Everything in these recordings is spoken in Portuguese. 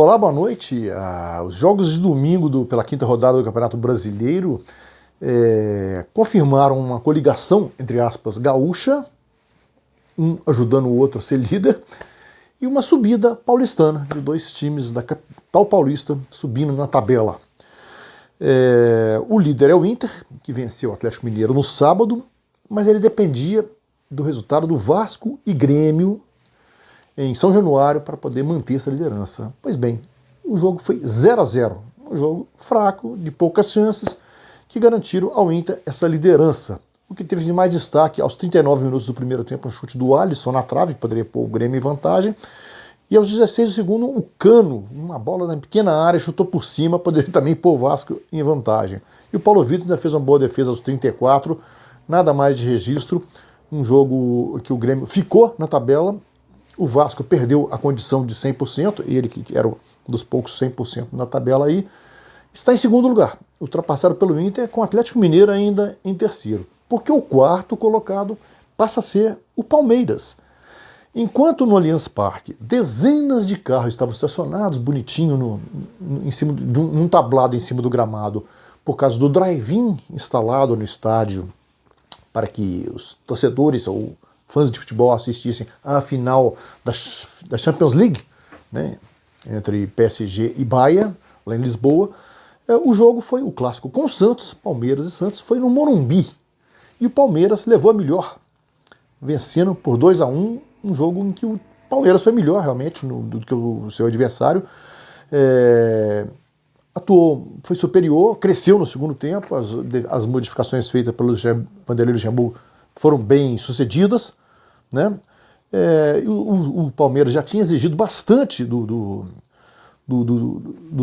Olá, boa noite. Os jogos de domingo pela quinta rodada do Campeonato Brasileiro confirmaram uma coligação, entre aspas, gaúcha, um ajudando o outro a ser líder, e uma subida paulistana de dois times da capital paulista subindo na tabela. O líder é o Inter, que venceu o Atlético Mineiro no sábado, mas ele dependia do resultado do Vasco e Grêmio em São Januário para poder manter essa liderança. Pois bem, o jogo foi 0-0, um jogo fraco, de poucas chances, que garantiram ao Inter essa liderança. O que teve de mais destaque aos 39 minutos do primeiro tempo, um chute do Alisson na trave, que poderia pôr o Grêmio em vantagem, e aos 16 do segundo, o Cano, uma bola na pequena área, chutou por cima, poderia também pôr o Vasco em vantagem. E o Paulo Vitor ainda fez uma boa defesa aos 34, nada mais de registro, um jogo que o Grêmio ficou na tabela. O Vasco perdeu a condição de 100%, ele que era um dos poucos 100% na tabela aí, está em segundo lugar, ultrapassado pelo Inter, com o Atlético Mineiro ainda em terceiro. Porque o quarto colocado passa a ser o Palmeiras. Enquanto no Allianz Parque dezenas de carros estavam estacionados bonitinho em cima de um tablado em cima do gramado, por causa do drive-in instalado no estádio, para que os torcedores ou fãs de futebol assistissem à final da Champions League, né, entre PSG e Bayern, lá em Lisboa. O jogo foi o clássico com o Santos, Palmeiras e Santos, foi no Morumbi. E o Palmeiras levou a melhor, vencendo por 2-1, um jogo em que o Palmeiras foi melhor realmente do que o seu adversário. Atuou, foi superior, cresceu no segundo tempo, as modificações feitas pelo Vanderlei Luxemburgo foram bem sucedidas, né? O Palmeiras já tinha exigido bastante do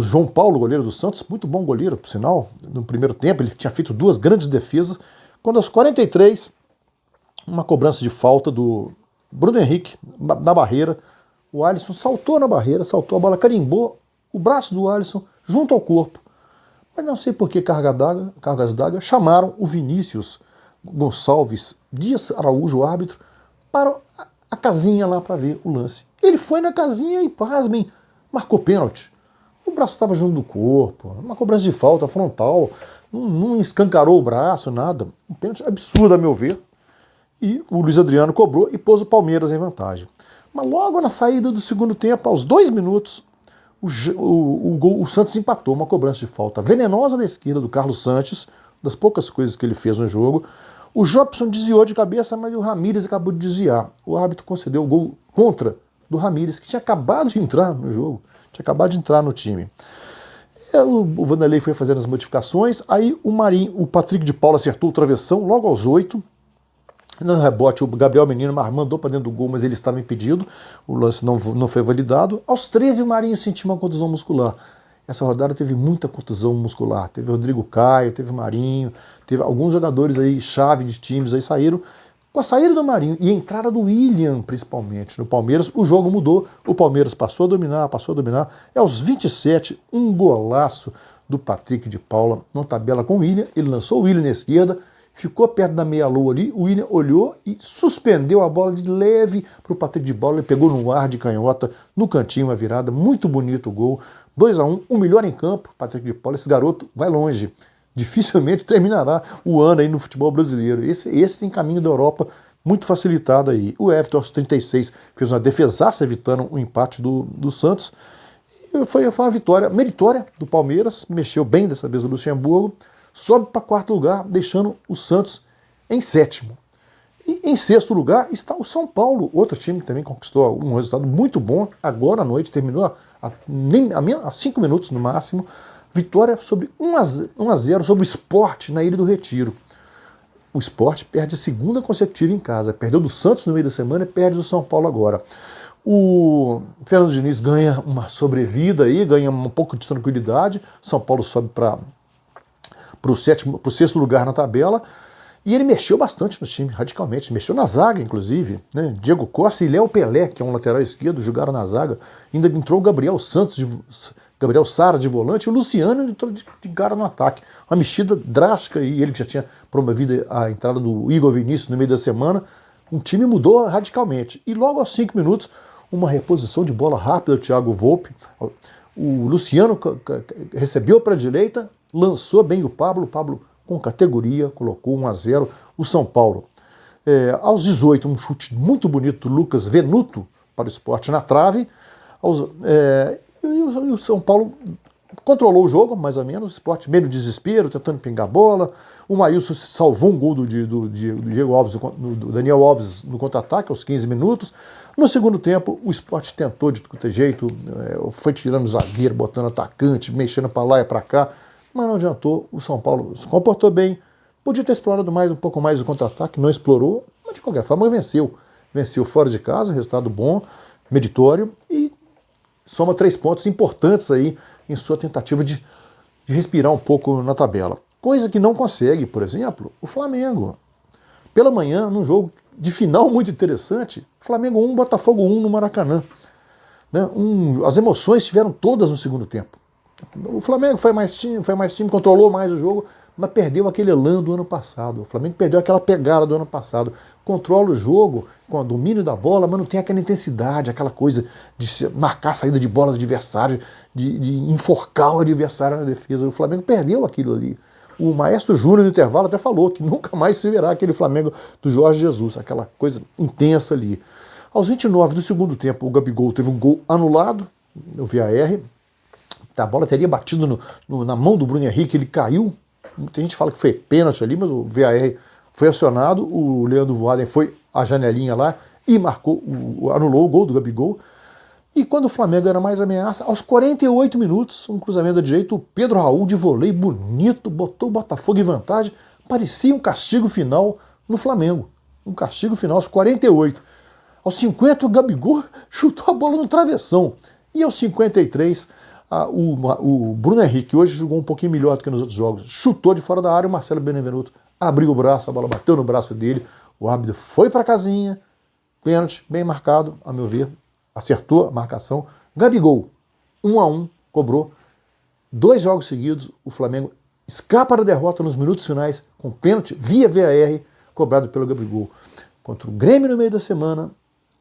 João Paulo, goleiro do Santos, muito bom goleiro, por sinal, no primeiro tempo. Ele tinha feito duas grandes defesas, quando aos 43, uma cobrança de falta do Bruno Henrique na barreira, o Alisson saltou na barreira, saltou a bola, carimbou o braço do Alisson junto ao corpo, mas não sei por que cargas d'água chamaram o Vinícius Gonçalves Dias Araújo, o árbitro, para a casinha lá para ver o lance. Ele foi na casinha e, pasmem, marcou pênalti. O braço estava junto do corpo, uma cobrança de falta frontal, não escancarou o braço, nada. Um pênalti absurdo, a meu ver. E o Luiz Adriano cobrou e pôs o Palmeiras em vantagem. Mas logo na saída do segundo tempo, aos 2 minutos, o Santos empatou, uma cobrança de falta venenosa da esquerda do Carlos Sanches, das poucas coisas que ele fez no jogo. O Jobson desviou de cabeça, mas o Ramírez acabou de desviar. O árbitro concedeu o gol contra do Ramírez, que tinha acabado de entrar no jogo, tinha acabado de entrar no time. O Vanderlei foi fazendo as modificações, aí o Patrick de Paula acertou o travessão logo aos 8. No rebote, o Gabriel Menino mandou para dentro do gol, mas ele estava impedido, o lance não foi validado. Aos 13, o Marinho sentiu uma contusão muscular. Essa rodada teve muita contusão muscular. Teve Rodrigo Caio, teve Marinho, teve alguns jogadores aí, chave de times aí saíram. Com a saída do Marinho e a entrada do William, principalmente, no Palmeiras, o jogo mudou. O Palmeiras passou a dominar. Aos 27, um golaço do Patrick de Paula na tabela com o William. Ele lançou o William na esquerda, ficou perto da meia-lua ali, o William olhou e suspendeu a bola de leve para o Patrick de Paula. Ele pegou no ar de canhota, no cantinho, uma virada, muito bonito o gol. 2-1, o melhor em campo, Patrick de Paula. Esse garoto vai longe, dificilmente terminará o ano aí no futebol brasileiro. Esse tem caminho da Europa muito facilitado aí. O Everton, aos 36, fez uma defesaça evitando o empate do Santos. E foi uma vitória meritória do Palmeiras, mexeu bem dessa vez o Luxemburgo, sobe para quarto lugar, deixando o Santos em sétimo. E em sexto lugar está o São Paulo, outro time que também conquistou um resultado muito bom. Agora à noite, terminou a 5 minutos no máximo. Vitória sobre 1-0 sobre o Sport na Ilha do Retiro. O Sport perde a segunda consecutiva em casa. Perdeu do Santos no meio da semana e perde do São Paulo agora. O Fernando Diniz ganha uma sobrevida aí, ganha um pouco de tranquilidade. São Paulo sobe para o sexto lugar na tabela. E ele mexeu bastante no time, radicalmente. Mexeu na zaga, inclusive, né? Diego Costa e Léo Pelé, que é um lateral esquerdo, jogaram na zaga. Ainda entrou o Gabriel Sara de volante, e o Luciano entrou de cara no ataque. Uma mexida drástica, e ele já tinha promovido a entrada do Igor Vinícius no meio da semana. O time mudou radicalmente. E logo aos 5 minutos, uma reposição de bola rápida do Thiago Volpi. O Luciano recebeu para a direita, lançou bem o Pablo com categoria, colocou 1-0 o São Paulo. Aos 18, um chute muito bonito do Lucas Venuto para o Sport na trave. E o São Paulo controlou o jogo, mais ou menos, o Sport meio no desespero, tentando pingar a bola. O Maílson salvou um gol do Diego Alves, do Daniel Alves no contra-ataque aos 15 minutos. No segundo tempo, o Sport tentou de qualquer jeito, foi tirando o zagueiro, botando atacante, mexendo para lá e para cá, mas não adiantou. O São Paulo se comportou bem, podia ter explorado um pouco mais o contra-ataque, não explorou, mas de qualquer forma venceu. Venceu fora de casa, resultado bom, meritório, e soma 3 pontos importantes aí em sua tentativa de respirar um pouco na tabela. Coisa que não consegue, por exemplo, o Flamengo. Pela manhã, num jogo de final muito interessante, Flamengo 1, Botafogo 1 no Maracanã. Né? As emoções estiveram todas no segundo tempo. O Flamengo foi mais time, controlou mais o jogo, mas perdeu aquele elan do ano passado. O Flamengo perdeu aquela pegada do ano passado. Controla o jogo com o domínio da bola, mas não tem aquela intensidade, aquela coisa de marcar a saída de bola do adversário, de enforcar o adversário na defesa. O Flamengo perdeu aquilo ali. O Maestro Júnior no intervalo até falou que nunca mais se verá aquele Flamengo do Jorge Jesus, aquela coisa intensa ali. Aos 29 do segundo tempo, o Gabigol teve um gol anulado, no VAR. A bola teria batido na mão do Bruno Henrique, ele caiu. Muita gente fala que foi pênalti ali, mas o VAR foi acionado, o Leandro Voaden foi à janelinha lá e anulou o gol do Gabigol. E quando o Flamengo era mais ameaça, aos 48 minutos, um cruzamento da direita, o Pedro Raul de voleio bonito, botou o Botafogo em vantagem, parecia um castigo final no Flamengo. Um castigo final aos 48. Aos 50, o Gabigol chutou a bola no travessão. E aos 53, o Bruno Henrique, hoje jogou um pouquinho melhor do que nos outros jogos, chutou de fora da área, o Marcelo Benevenuto abriu o braço, a bola bateu no braço dele, o árbitro foi para a casinha, pênalti, bem marcado, a meu ver, acertou a marcação. Gabigol, 1-1, cobrou 2 jogos seguidos, o Flamengo escapa da derrota nos minutos finais, com pênalti via VAR, cobrado pelo Gabigol, contra o Grêmio no meio da semana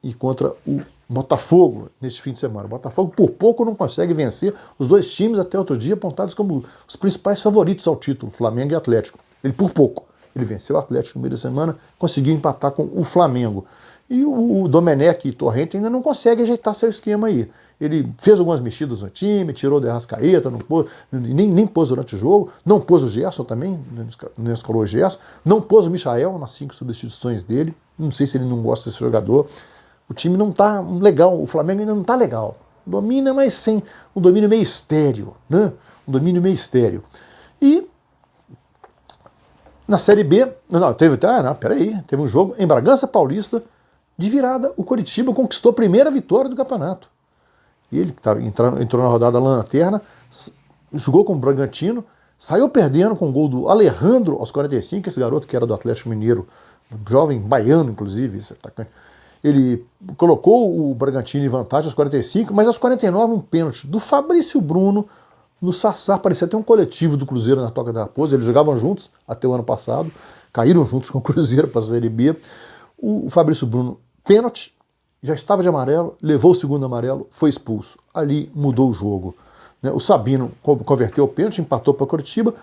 e contra o Botafogo nesse fim de semana. O Botafogo por pouco não consegue vencer os 2 times até outro dia apontados como os principais favoritos ao título, Flamengo e Atlético. Ele por pouco. Ele venceu o Atlético no meio da semana, conseguiu empatar com o Flamengo. E o Domenech Torrente ainda não consegue ajeitar seu esquema aí. Ele fez algumas mexidas no time, tirou o de Arrascaeta, nem pôs durante o jogo, não pôs o Gerson também, não escalou o Gerson, não pôs o Michael nas 5 substituições dele. Não sei se ele não gosta desse jogador. O time não está legal, o Flamengo ainda não está legal. Domina, mas sem um domínio meio estéril, né? Um domínio meio estéril. E na Série B, teve um jogo em Bragança Paulista, de virada, o Coritiba conquistou a primeira vitória do campeonato. E ele entrou na rodada lanterna, jogou com o Bragantino, saiu perdendo com o gol do Alejandro aos 45, esse garoto que era do Atlético Mineiro, jovem baiano, inclusive, esse atacante. Ele colocou o Bragantino em vantagem aos 45, mas aos 49 um pênalti do Fabrício Bruno no Sassá. Parecia até um coletivo do Cruzeiro na Toca da Raposa. Eles jogavam juntos até o ano passado, caíram juntos com o Cruzeiro para a Série B. O Fabrício Bruno, pênalti, já estava de amarelo, levou o segundo amarelo, foi expulso. Ali mudou o jogo. O Sabino converteu o pênalti, empatou para Coritiba.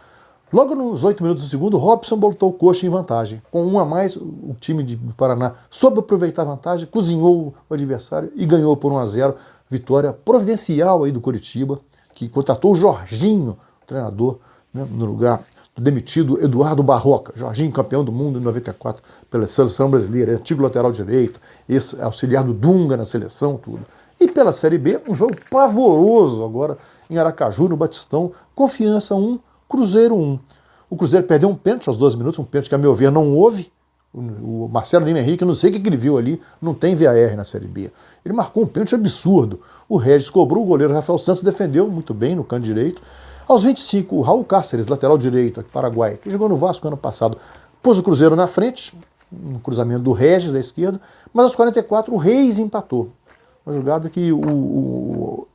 Logo nos 8 minutos do segundo, Robson botou o Coxa em vantagem. Com 1 a mais, o time do Paraná soube aproveitar a vantagem, cozinhou o adversário e ganhou por 1-0. Vitória providencial aí do Coritiba, que contratou o Jorginho, treinador, no lugar do demitido Eduardo Barroca. Jorginho, campeão do mundo em 94 pela seleção brasileira, antigo lateral direito, esse auxiliar do Dunga na seleção, tudo. E pela Série B, um jogo pavoroso agora em Aracaju, no Batistão. Confiança 1, Cruzeiro 1. O Cruzeiro perdeu um pênalti aos 12 minutos, um pênalti que, a meu ver, não houve. O Marcelo Lima Henrique, eu não sei o que ele viu ali, não tem VAR na Série B. Ele marcou um pênalti absurdo. O Regis cobrou, o goleiro Rafael Santos defendeu muito bem no canto direito. Aos 25, o Raul Cáceres, lateral direito, aqui Paraguai, que jogou no Vasco ano passado, pôs o Cruzeiro na frente, no cruzamento do Regis da esquerda, mas aos 44 o Reis empatou. Uma jogada que no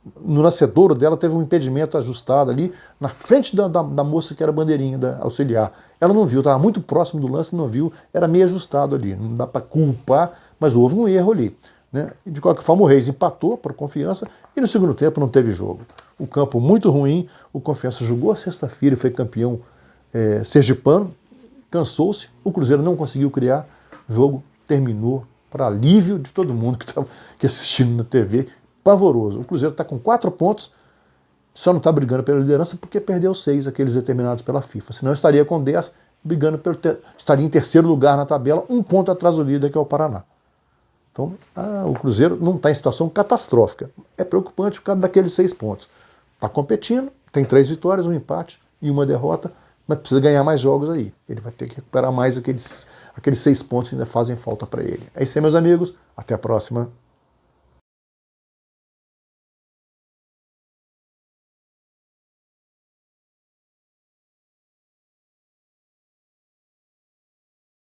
nascedouro dela teve um impedimento ajustado ali, na frente da moça que era bandeirinha, da auxiliar. Ela não viu, estava muito próximo do lance, não viu, era meio ajustado ali. Não dá para culpar, mas houve um erro ali. né? E de qualquer forma, o Reis empatou por Confiança e no segundo tempo não teve jogo. O campo muito ruim, o Confiança jogou a sexta-feira e foi campeão sergipano, cansou-se, o Cruzeiro não conseguiu criar, o jogo terminou para alívio de todo mundo que estava assistindo na TV, pavoroso. O Cruzeiro está com 4 pontos, só não está brigando pela liderança porque perdeu 6, aqueles determinados pela FIFA. Senão estaria com 10, brigando estaria em terceiro lugar na tabela, 1 ponto atrás do líder, que é o Paraná. Então, o Cruzeiro não está em situação catastrófica. É preocupante por causa daqueles 6 pontos. Está competindo, tem 3 vitórias, 1 empate e 1 derrota, mas precisa ganhar mais jogos aí. Ele vai ter que recuperar mais aqueles 6 pontos que ainda fazem falta para ele. É isso aí, meus amigos. Até a próxima.